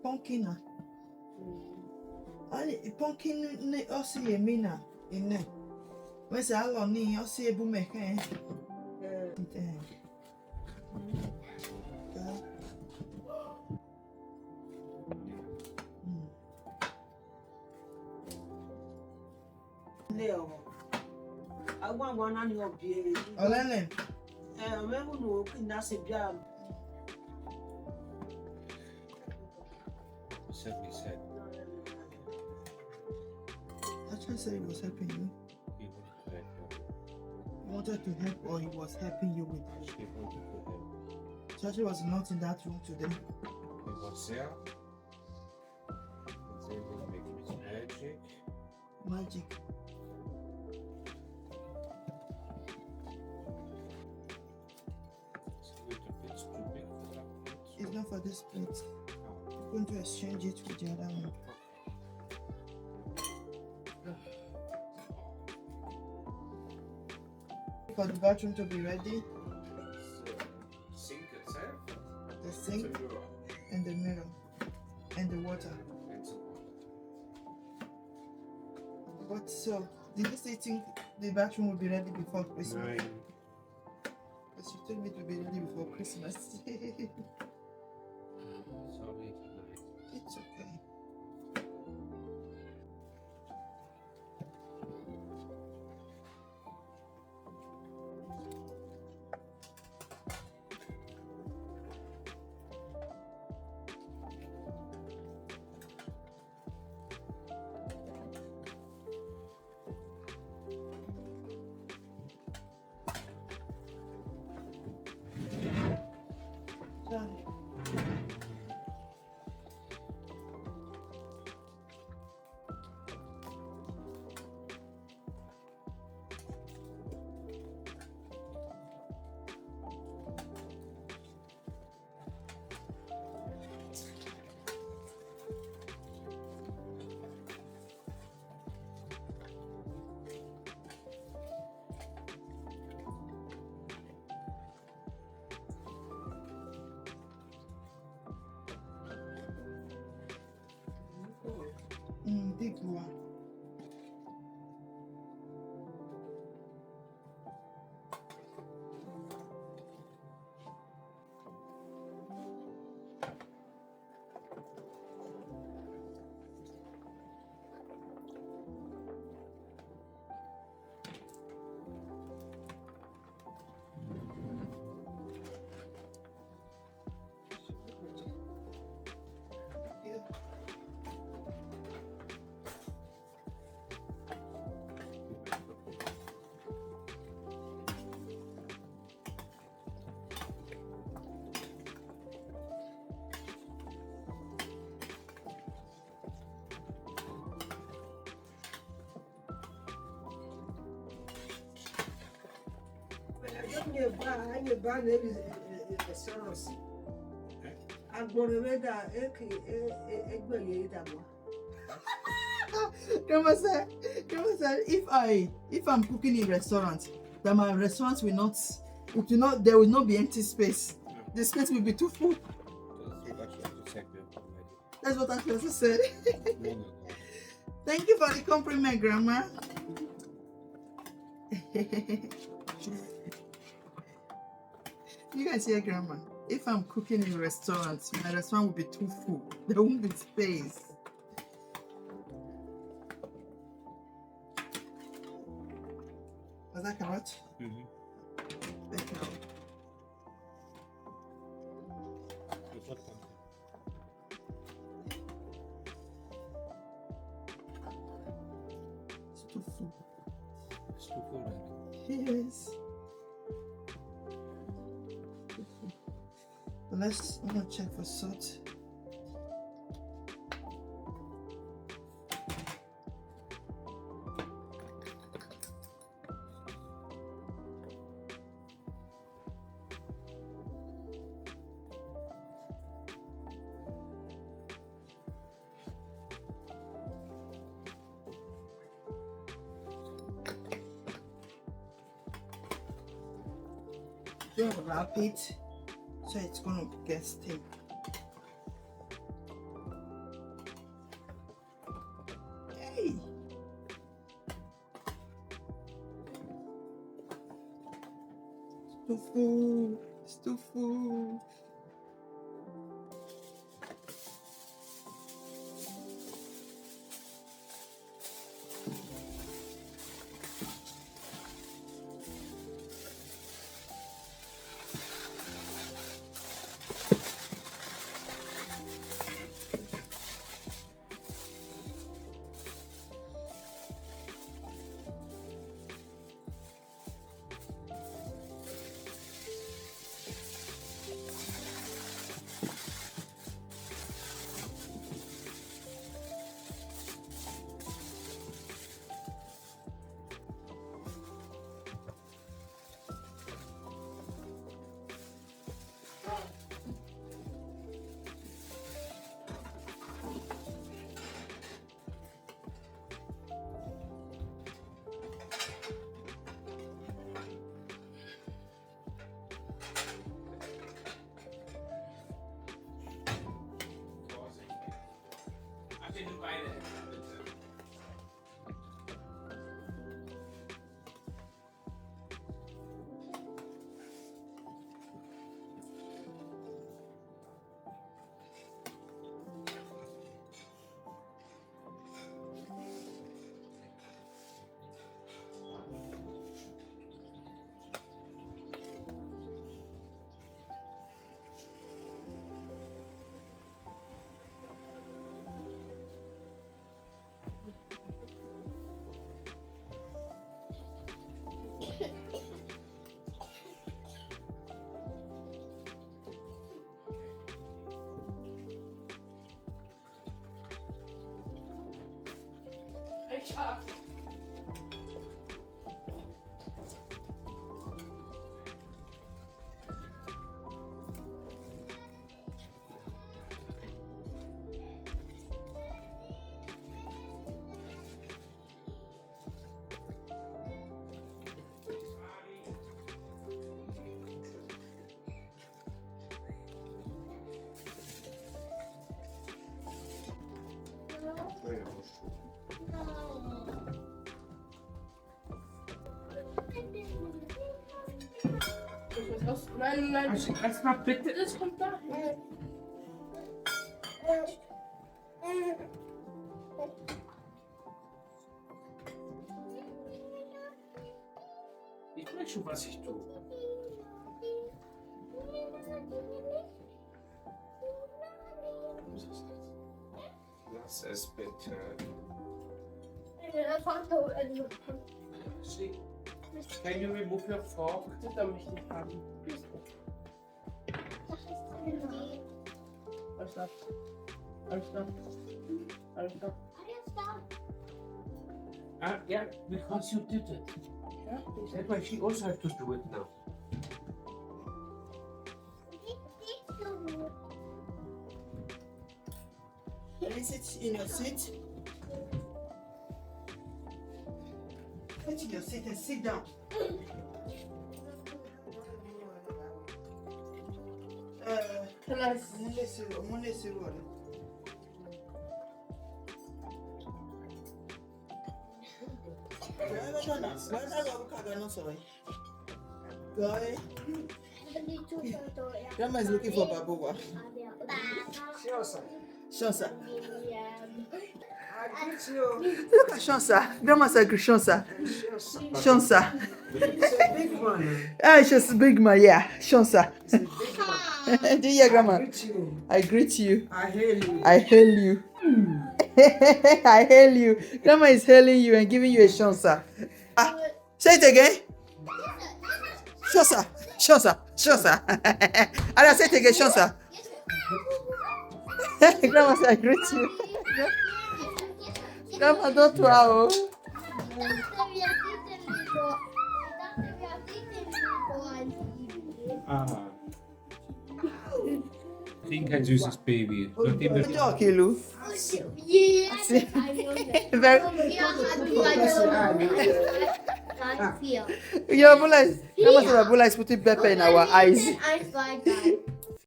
pumpkin na. Ani pumpkin ne osi yemina ine. When say all ni osi ebu meke. Leo. I want one on your beard. Olene. Remember no that's a job. Simply said. Actually said he was helping you. He wanted to help you. You wanted to help or he was helping you with? He wanted to help. Chachi was not in that room today. He was there. He was able to make his magic. Magic. It's a little bit too big for that plate. It's not for this plate. I'm going to exchange it with the other one. For the bathroom to be ready, Sink itself. the sink and the mirror and the water. But so, did you say think the bathroom will be ready before Christmas? 9. Because you told me to be ready before Christmas. Sorry. It's okay. Done. Big one. Grandma said, if I'm cooking in restaurant, then my restaurant will not, there will not be empty space. The space will be too full. That's what I just said. Thank you for the compliment, Grandma. You guys hear, Grandma? If I'm cooking in a restaurant, my restaurant will be too full. There won't be space. Was that carrot? Mm-hmm. Thank you. It's too full. It's too full. Yes. Too full. But I'm gonna check for salt. Don't wrap it so it's gonna get steam. too full. It's too full. I didn't buy that. Nein. Lass mal bitte. Das kommt daher. Ich weiß schon, was ich tue. Lass es bitte. See, can you remove your fork? Das darf ich nicht haben. Alles klar. Ah, yeah, because you did it. That's why she also has to do it now. Can you sit in your seat? Sit in your seat and sit down. Money zero. Guy, Grandma is looking for Babuwa. Shansa. Look at Shansa. Grandma said Shansa. Shansa. It's a big one. Ah, she's a big man, yeah. Shansa. Do you hear, Grandma? I greet you. I greet you. I hail you. I hail you. I hail you. Grandma is hailing you and giving you a Shansa. Ah, say it again. Shansa. Shansa. Shansa. And I say it again, Shansa. Grandma said, I greet you. Grandma, don't wow. Ah. Klingt ein süßes Baby. Nachdem wir Talk, Ilu. Your Bula is, Grandma said, Bula is putting pepper in our eyes.